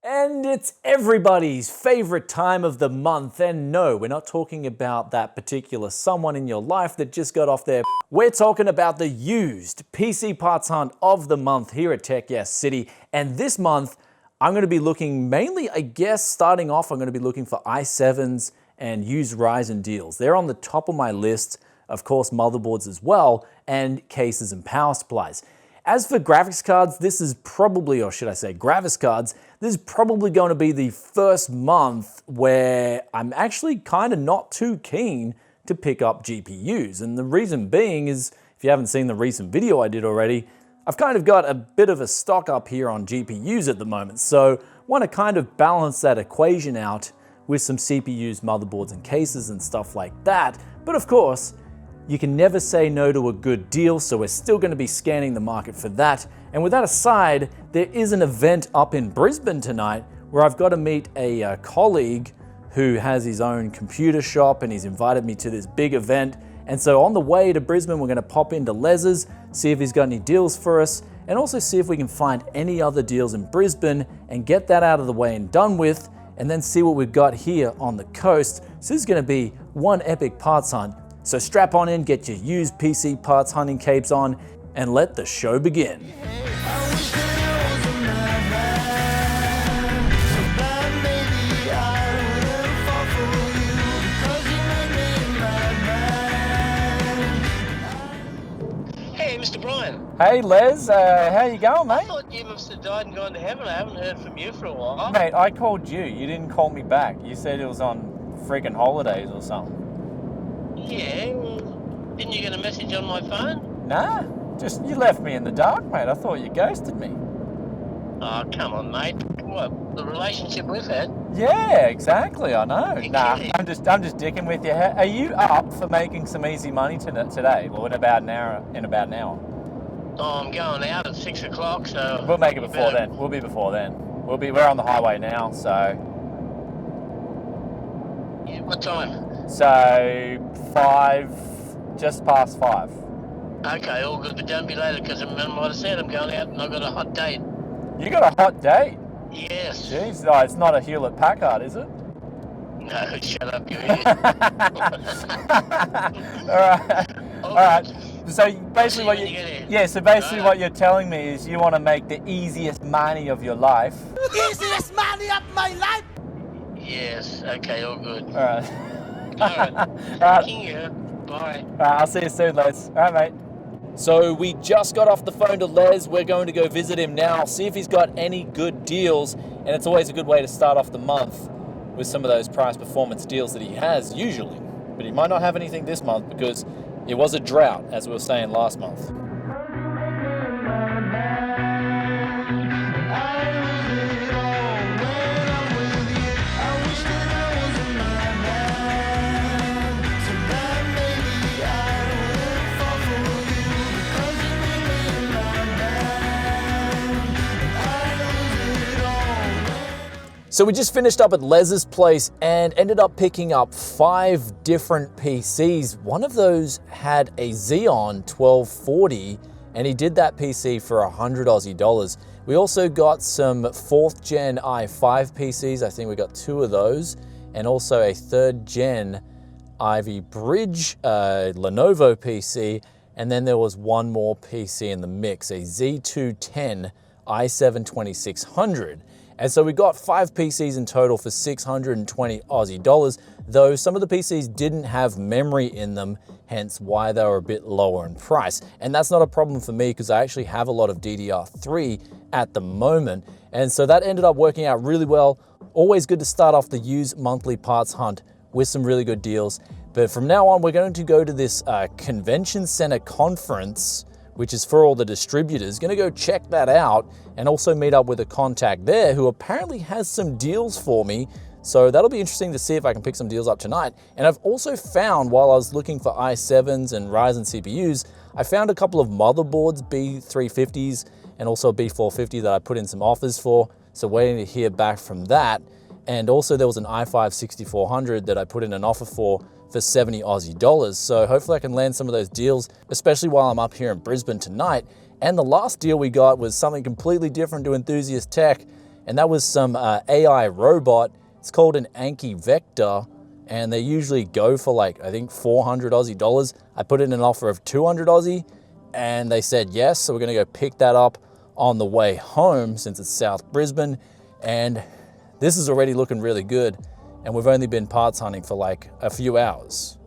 And it's everybody's favorite time of the month. And no, we're not talking about that particular someone in your life that just got off their. We're talking about the used PC parts hunt of the month here at Tech Yes City. And this month, I'm going to be looking mainly, I guess, starting off, I'm going to be looking for i7s and used Ryzen deals. They're on the top of my list. Of course, motherboards as well, and cases and power supplies. As for graphics cards, this is probably, or should I say Gravis cards, this is probably going to be the first month where I'm actually kind of not too keen to pick up GPUs. And the reason being is, if you haven't seen the recent video I did already, I've kind of got a bit of a stock up here on GPUs at the moment. So want to kind of balance that equation out with some CPUs, motherboards and cases and stuff like that. But of course, you can never say no to a good deal, so we're still going to be scanning the market for that. And with that aside, there is an event up in Brisbane tonight where I've got to meet a colleague who has his own computer shop, and he's invited me to this big event. And so on the way to Brisbane, we're going to pop into Les's, see if he's got any deals for us, and also see if we can find any other deals in Brisbane and get that out of the way and done with, and then see what we've got here on the coast. So this is going to be one epic parts hunt. So strap on in, get your used PC parts hunting capes on, and let the show begin. Hey, Mr. Brian. Hey Les, how you going, I mate? thought you must have died and gone to heaven. I haven't heard from you for a while. Mate, I called you. You didn't call me back. You said it was on freaking holidays or something. Yeah, well, didn't you get a message on my phone? Nah, just you left me in the dark, mate. I thought you ghosted me. Oh, come on, mate. What, the relationship we've had? Yeah, exactly. I know. You Nah, kidding? I'm just dicking with you. Are you up for making some easy money today? Well, in about an hour. Oh, I'm going out at 6 o'clock, so... We'll make it you before better- then. We'll be before then. We're on the highway now, so. Yeah, what time? So 5, just past 5. Okay, all good, but don't be late, because I might have said I'm going out and I've got a hot date. You got a hot date? Yes. Jeez, no, it's not a Hewlett Packard, is it? No, shut up, you idiot. All right. So basically, when you get here. what you're telling me is you want to make the easiest money of your life. Easiest money of my life. Yes, okay, all good. All right. All right. All right. Thank you. Bye. All right, I'll see you soon, Les. All right, mate. So we just got off the phone to Les. We're going to go visit him now, see if he's got any good deals. And it's always a good way to start off the month with some of those price performance deals that he has usually. But he might not have anything this month because it was a drought, as we were saying last month. So we just finished up at Les's place and ended up picking up 5 different PCs. One of those had a Xeon 1240, and he did that PC for 100 Aussie dollars. We also got some 4th gen i5 PCs. I think we got 2 of those, and also a 3rd gen Ivy Bridge Lenovo PC. And then there was one more PC in the mix, a Z210 i7 2600. And so we got 5 PCs in total for 620 Aussie dollars, though some of the PCs didn't have memory in them, hence why they were a bit lower in price. And that's not a problem for me because I actually have a lot of DDR3 at the moment. And so that ended up working out really well. Always good to start off the used monthly parts hunt with some really good deals. But from now on, we're going to go to this convention center conference, which is for all the distributors. Gonna go check that out and also meet up with a contact there who apparently has some deals for me. So that'll be interesting to see if I can pick some deals up tonight. And I've also found, while I was looking for i7s and Ryzen CPUs, I found a couple of motherboards, B350s and also a B450 that I put in some offers for. So waiting to hear back from that. And also there was an i5 6400 that I put in an offer for 70 Aussie dollars. So hopefully I can land some of those deals, especially while I'm up here in Brisbane tonight. And the last deal we got was something completely different to Enthusiast Tech. and that was some AI robot. It's called an Anki Vector, and they usually go for like, I think 400 Aussie dollars. I put in an offer of 200 Aussie, and they said yes, so we're gonna go pick that up on the way home since it's South Brisbane, and this is already looking really good, and we've only been parts hunting for like a few hours.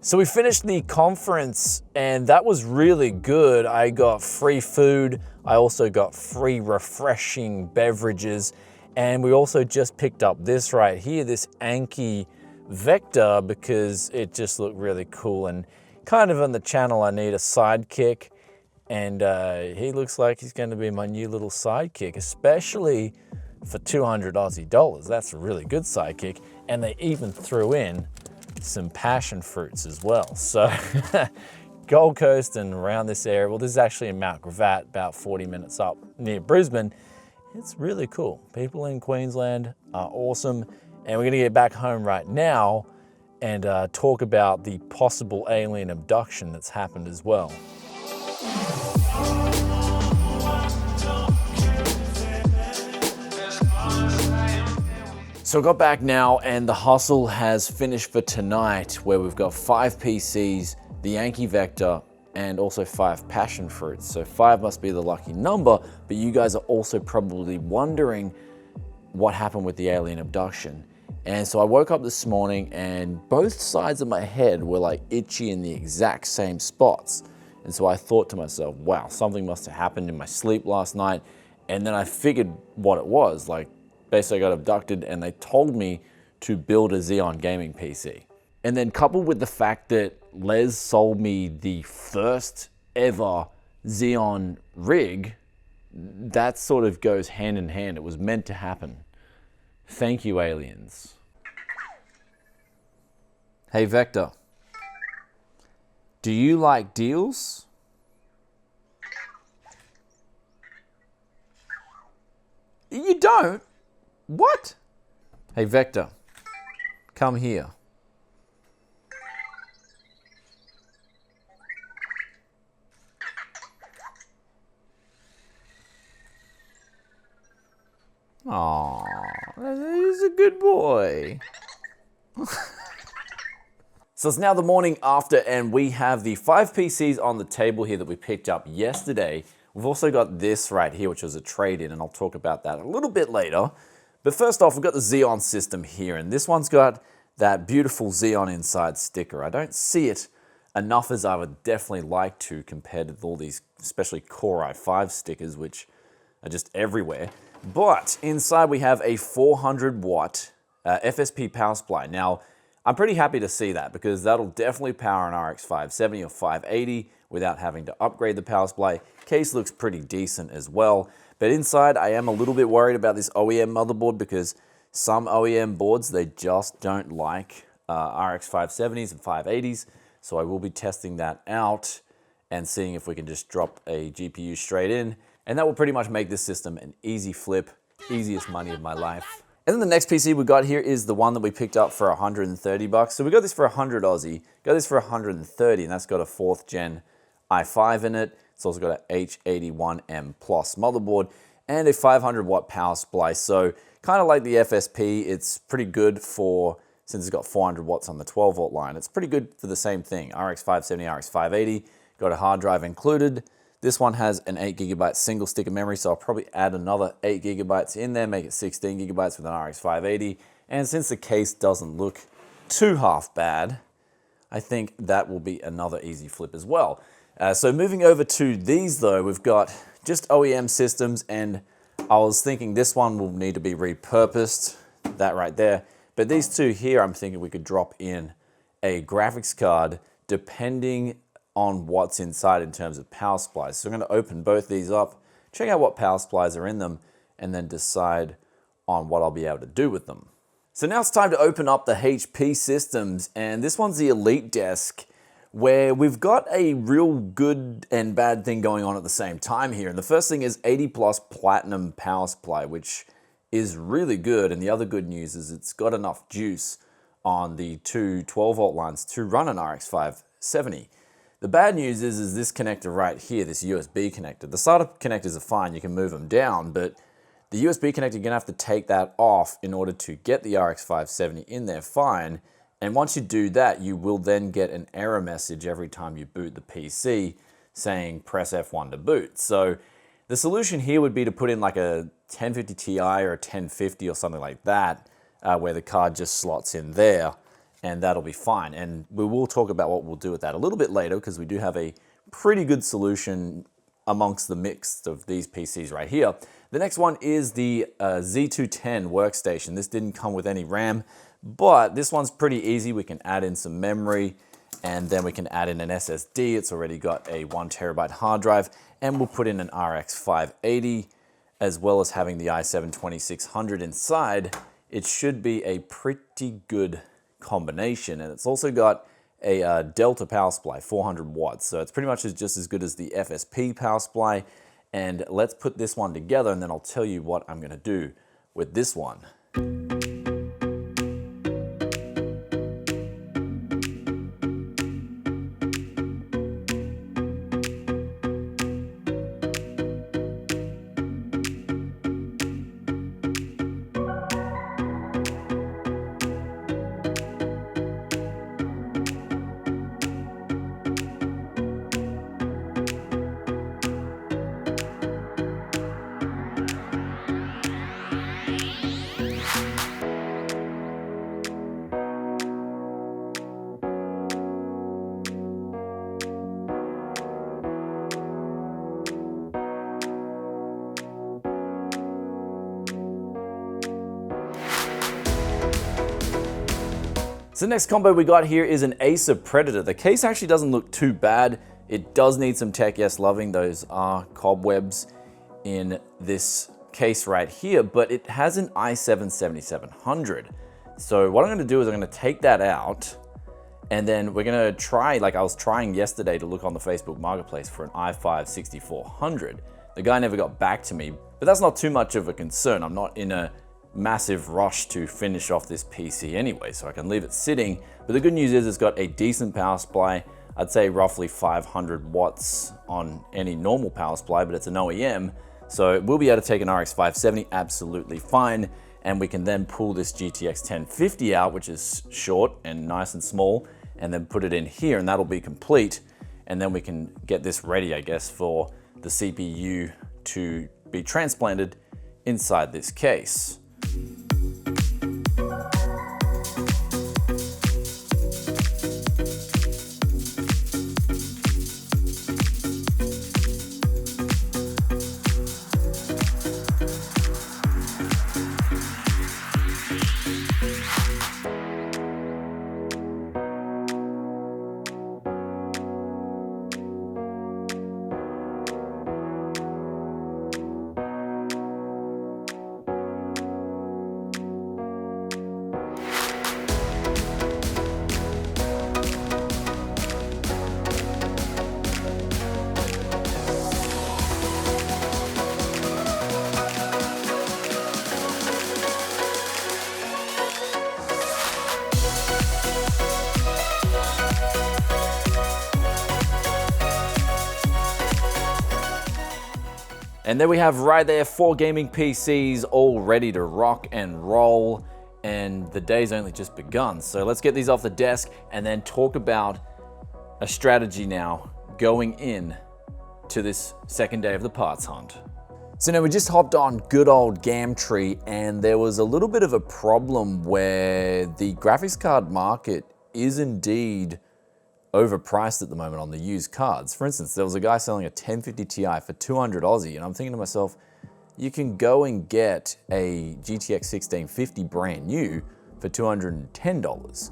So we finished the conference and that was really good. I got free food. I also got free refreshing beverages. And we also just picked up this right here, this Anki Vector, because it just looked really cool. And kind of on the channel, I need a sidekick. And he looks like he's going to be my new little sidekick, especially for 200 Aussie dollars. That's a really good sidekick. And they even threw in some passion fruits as well. So Gold Coast and around this area, well, this is actually in Mount Gravatt, about 40 minutes up near Brisbane. It's really cool. People in Queensland are awesome. And we're gonna get back home right now and talk about the possible alien abduction that's happened as well. So I got back now and the hustle has finished for tonight, where we've got 5 PCs, the Anki Vector, and also 5 passion fruits. So 5 must be the lucky number, but you guys are also probably wondering what happened with the alien abduction. And so I woke up this morning and both sides of my head were like itchy in the exact same spots. And so I thought to myself, wow, something must have happened in my sleep last night. And then I figured what it was. Like, basically I got abducted and they told me to build a Xeon gaming PC. And then coupled with the fact that Les sold me the first ever Xeon rig, that sort of goes hand in hand. It was meant to happen. Thank you, aliens. Hey, Vector. Do you like deals? You don't? What? Hey, Vector, come here. Aww, he's a good boy. So it's now the morning after and we have the 5 PCs on the table here that we picked up yesterday. We've also got this right here, which was a trade-in, and I'll talk about that a little bit later. But first off, we've got the Xeon System here, and this one's got that beautiful Xeon Inside sticker. I don't see it enough as I would definitely like to, compared with all these, especially Core i5 stickers, which are just everywhere. But inside we have a 400 watt FSP power supply. Now, I'm pretty happy to see that because that'll definitely power an RX 570 or 580 without having to upgrade the power supply. Case looks pretty decent as well. But inside, I am a little bit worried about this OEM motherboard because some OEM boards, they just don't like RX 570s and 580s. So I will be testing that out and seeing if we can just drop a GPU straight in. And that will pretty much make this system an easy flip, easiest money of my life. And then the next PC we got here is the one that we picked up for 130 bucks. So we got this for 100 Aussie, got this for 130, and that's got a 4th gen i5 in it. It's also got a H81M Plus motherboard and a 500 watt power supply. So kind of like the FSP, it's pretty good for, since it's got 400 watts on the 12 volt line, it's pretty good for the same thing. RX 570, RX 580, got a hard drive included. This one has an 8 gigabyte single stick of memory, so I'll probably add another 8 gigabytes in there, make it 16 gigabytes with an RX 580. And since the case doesn't look too half bad, I think that will be another easy flip as well. So moving over to these though, we've got just OEM systems, and I was thinking this one will need to be repurposed, that right there. But these two here, I'm thinking we could drop in a graphics card depending on what's inside in terms of power supplies. So I'm going to open both these up, check out what power supplies are in them, and then decide on what I'll be able to do with them. So now it's time to open up the HP systems, and this one's the Elite Desk, where we've got a real good and bad thing going on at the same time here. And the first thing is 80 plus platinum power supply, which is really good. And the other good news is it's got enough juice on the two 12-volt lines to run an RX 570. The bad news is this connector right here, this USB connector. The startup connectors are fine, you can move them down, but the USB connector, you're gonna have to take that off in order to get the RX 570 in there fine. And once you do that, you will then get an error message every time you boot the PC saying press F1 to boot. So the solution here would be to put in like a 1050 Ti or a 1050 or something like that, where the card just slots in there, and that'll be fine. And we will talk about what we'll do with that a little bit later, because we do have a pretty good solution amongst the mix of these PCs right here. The next one is the Z210 workstation. This didn't come with any RAM, but this one's pretty easy. We can add in some memory, and then we can add in an SSD. It's already got a 1 terabyte hard drive, and we'll put in an RX 580, as well as having the i7 2600 inside. It should be a pretty good combination, and it's also got a Delta power supply, 400 watts. So it's pretty much just as good as the FSP power supply. And let's put this one together, and then I'll tell you what I'm gonna do with this one. So the next combo we got here is an Acer Predator. The case actually doesn't look too bad. It does need some tech, yes, loving. Those are cobwebs in this case right here, but it has an i7 7700. So what I'm gonna do is I'm gonna take that out, and then we're gonna try, like I was trying yesterday to look on the Facebook Marketplace for an i5 6400. The guy never got back to me, but that's not too much of a concern. I'm not in a massive rush to finish off this PC anyway, so I can leave it sitting. But the good news is it's got a decent power supply. I'd say roughly 500 watts on any normal power supply, but it's an OEM. So we'll be able to take an RX 570 absolutely fine. And we can then pull this GTX 1050 out, which is short and nice and small, and then put it in here, and that'll be complete. And then we can get this ready, I guess, for the CPU to be transplanted inside this case. And there we have right there 4 gaming PCs all ready to rock and roll, and the day's only just begun. So let's get these off the desk and then talk about a strategy now going in to this second day of the parts hunt. So now we just hopped on good old Gumtree, and there was a little bit of a problem where the graphics card market is indeed overpriced at the moment on the used cards. For instance, there was a guy selling a 1050 Ti for 200 Aussie, and I'm thinking to myself, you can go and get a GTX 1650 brand new for $210.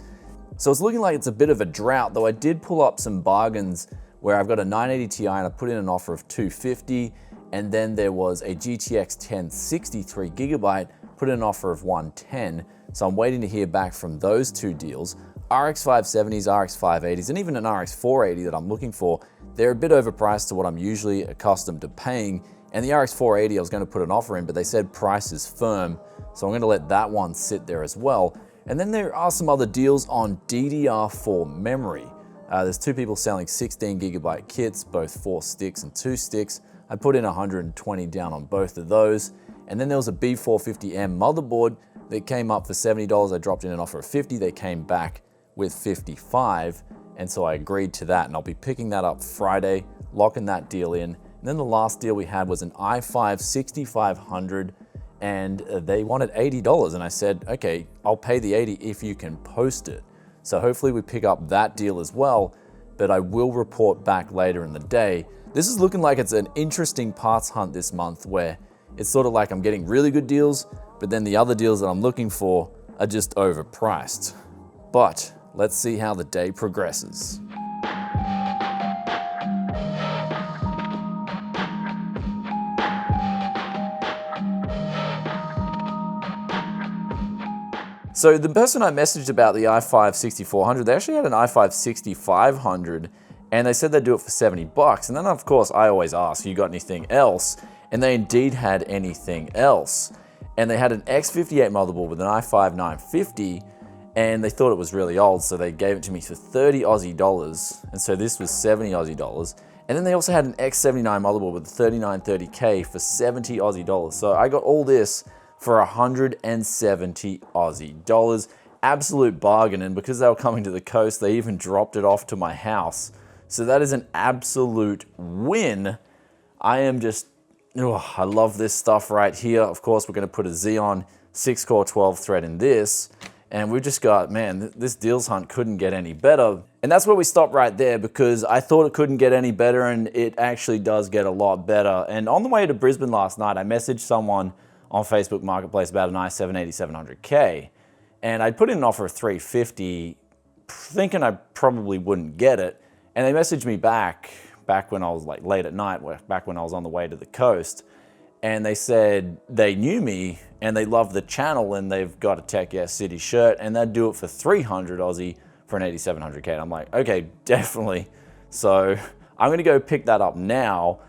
So it's looking like it's a bit of a drought, though I did pull up some bargains where I've got a 980 Ti and I put in an offer of 250, and then there was a GTX 1063 gigabyte, put in an offer of 110. So I'm waiting to hear back from those two deals. RX 570s, RX 580s, and even an RX 480 that I'm looking for, they're a bit overpriced to what I'm usually accustomed to paying. And the RX 480, I was going to put an offer in, but they said price is firm. So I'm going to let that one sit there as well. And then there are some other deals on DDR4 memory. There's two people selling 16 gigabyte kits, both 4 sticks and 2 sticks. I put in 120 down on both of those. And then there was a B450M motherboard that came up for $70. I dropped in an offer of $50. They came back with $55. And so I agreed to that. And I'll be picking that up Friday, locking that deal in. And then the last deal we had was an i5 6500, and they wanted $80. And I said, okay, I'll pay the $80 if you can post it. So hopefully we pick up that deal as well, but I will report back later in the day. This is looking like it's an interesting parts hunt this month, where it's sort of like I'm getting really good deals, but then the other deals that I'm looking for are just overpriced. But let's see how the day progresses. So the person I messaged about the i5 6400, they actually had an i5 6500, and they said they'd do it for $70. And then of course I always ask, you got anything else? And they indeed had anything else. And they had an X58 motherboard with an i5 950, and they thought it was really old, so they gave it to me for 30 Aussie dollars. And so this was 70 Aussie dollars. And then they also had an X79 motherboard with a 3930K for 70 Aussie dollars. So I got all this for 170 Aussie dollars. Absolute bargain. And because they were coming to the coast, they even dropped it off to my house. So that is an absolute win. I am just, I love this stuff right here. Of course, we're going to put a Xeon 6-core 12-thread in this. And we've just got, man, this deals hunt couldn't get any better. And that's where we stop right there, because I thought it couldn't get any better, and it actually does get a lot better. And on the way to Brisbane last night, I messaged someone on Facebook Marketplace about an i7 8700K. And I put in an offer of $350, thinking I probably wouldn't get it. And they messaged me back when I was like late at night, back when I was on the way to the coast. And they said they knew me and they loved the channel, and they've got a Tech Yes City shirt, and they'd do it for 300 Aussie for an 8700K. And I'm like, okay, definitely. So I'm gonna go pick that up now.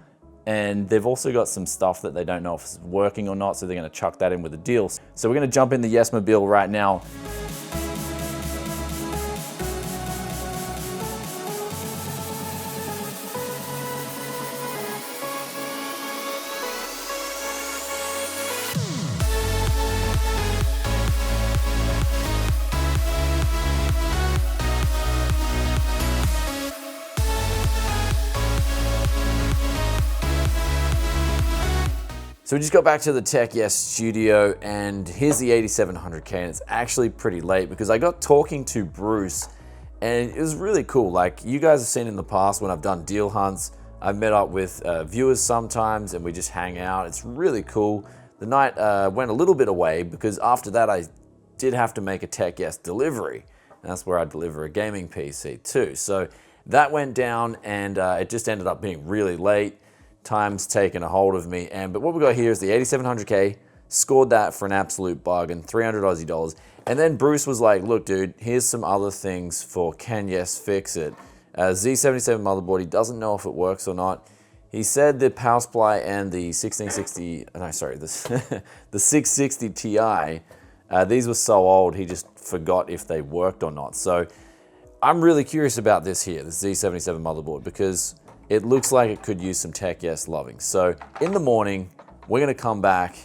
And they've also got some stuff that they don't know if it's working or not, so they're gonna chuck that in with a deal. So we're gonna jump in the Yesmobile right now. So we just got back to the Tech Yes studio, and here's the 8700K, and it's actually pretty late because I got talking to Bruce, and it was really cool. Like you guys have seen in the past when I've done deal hunts, I've met up with viewers sometimes and we just hang out. It's really cool. The night went a little bit away because after that I did have to make a Tech Yes delivery, and that's where I deliver a gaming PC too. So that went down, and it just ended up being really late. Time's taken a hold of me, but what we got here is the 8700K, scored that for an absolute bargain, 300 Aussie dollars. And then Bruce was like, look dude, here's some other things for Can Yes Fix It. Z77 motherboard, he doesn't know if it works or not. He said the power supply and the 660 Ti, these were so old, he just forgot if they worked or not. So I'm really curious about this here, the Z77 motherboard, because it looks like it could use some Tech Yes loving. So in the morning, we're gonna come back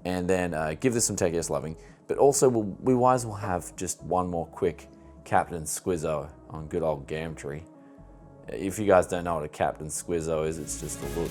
and then give this some Tech Yes loving, but also we might as well have just one more quick Captain Squizzo on good old Gamtree. If you guys don't know what a Captain Squizzo is, it's just a look.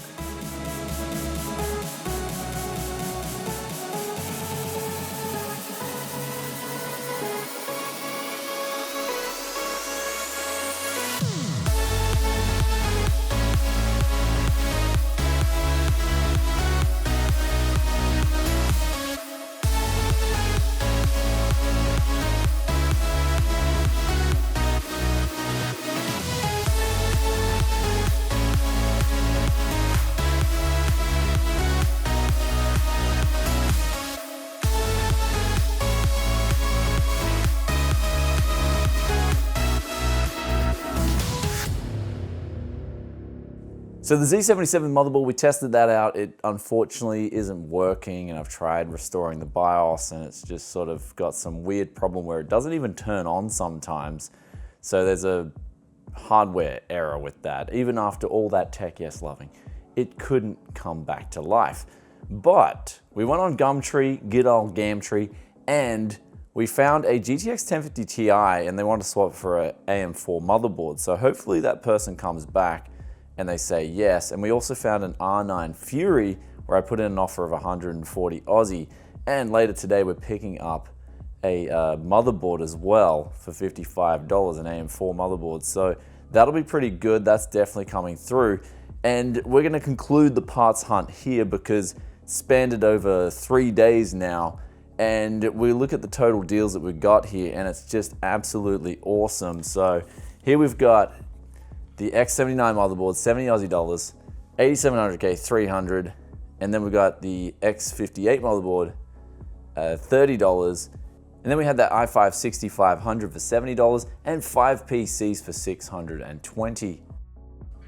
So the Z77 motherboard, we tested that out. It unfortunately isn't working, and I've tried restoring the BIOS, and it's just sort of got some weird problem where it doesn't even turn on sometimes. So there's a hardware error with that. Even after all that tech yes loving, it couldn't come back to life. But we went on Gumtree, good old Gamtree, and we found a GTX 1050 Ti, and they want to swap for an AM4 motherboard. So hopefully that person comes back and they say yes. And we also found an R9 Fury where I put in an offer of 140 Aussie. And later today we're picking up a motherboard as well for $55, an AM4 motherboard. So that'll be pretty good. That's definitely coming through. And we're gonna conclude the parts hunt here because it's spanned it over 3 days now. And we look at the total deals that we've got here, and it's just absolutely awesome. So here we've got the X79 motherboard, 70 Aussie dollars, 8700K, 300, and then we've got the X58 motherboard, $30, and then we had that i5 6500 for $70, and 5 PCs for 620.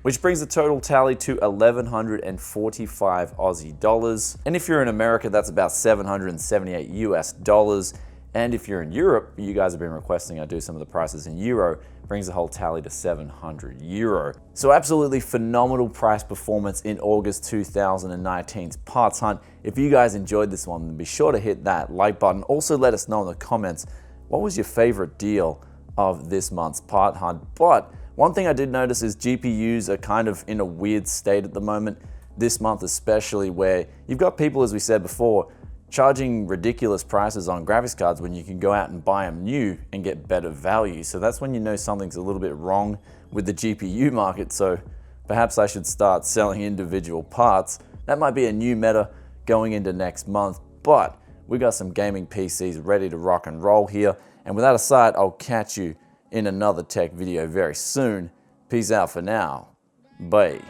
Which brings the total tally to 1,145 Aussie dollars. And if you're in America, that's about 778 US dollars. And if you're in Europe, you guys have been requesting I do some of the prices in euro, brings the whole tally to 700 euro. So absolutely phenomenal price performance in August 2019's Parts Hunt. If you guys enjoyed this one, then be sure to hit that like button. Also let us know in the comments, what was your favorite deal of this month's Part Hunt? But one thing I did notice is GPUs are kind of in a weird state at the moment, this month especially, where you've got people, as we said before, charging ridiculous prices on graphics cards when you can go out and buy them new and get better value. So that's when you know something's a little bit wrong with the GPU market. So perhaps I should start selling individual parts. That might be a new meta going into next month, but we got some gaming PCs ready to rock and roll here. And with that aside, I'll catch you in another tech video very soon. Peace out for now. Bye.